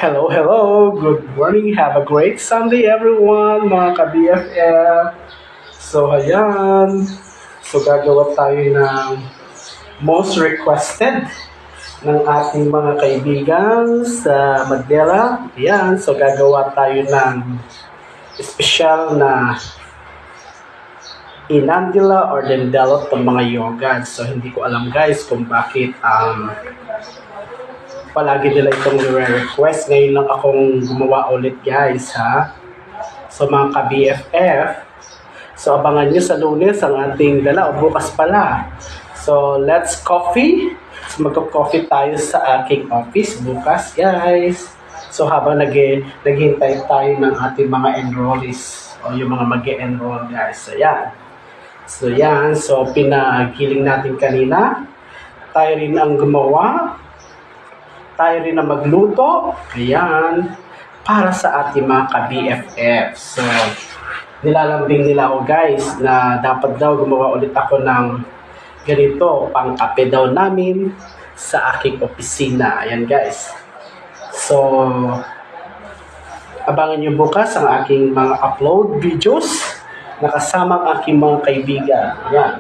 Hello, hello. Good morning. Have a great Sunday, everyone, mga ka-BFF. So, ayan. So, gagawa tayo ng most requested ng ating mga kaibigan sa Mandela. Ayan. So, gagawa tayo ng special na inandila or dendelo ng mga yogurt. So, hindi ko alam guys kung bakit palagi nila itong nire-request. Ngayon lang akong gumawa ulit guys ha. So mga ka-BFF, so abangan nyo sa Lunes ang ating dala o bukas pala. So let's coffee. So magko-coffee tayo sa aking office bukas guys. So habang naghihintay tayo ng ating mga enrollees o yung mga mag-e-enroll guys. So yan. So yan. So pinagiling natin kanina. Tayo rin ang gumawa. Tayo rin na magluto. Ayan. Para sa ating mga ka-BFF. So, nilalambing nila ako guys na dapat daw gumawa ulit ako ng ganito, pang kape daw namin sa aking opisina. Ayan guys. So, abangan nyo bukas ang aking mga upload videos na kasama ang aking mga kaibigan. Ayan.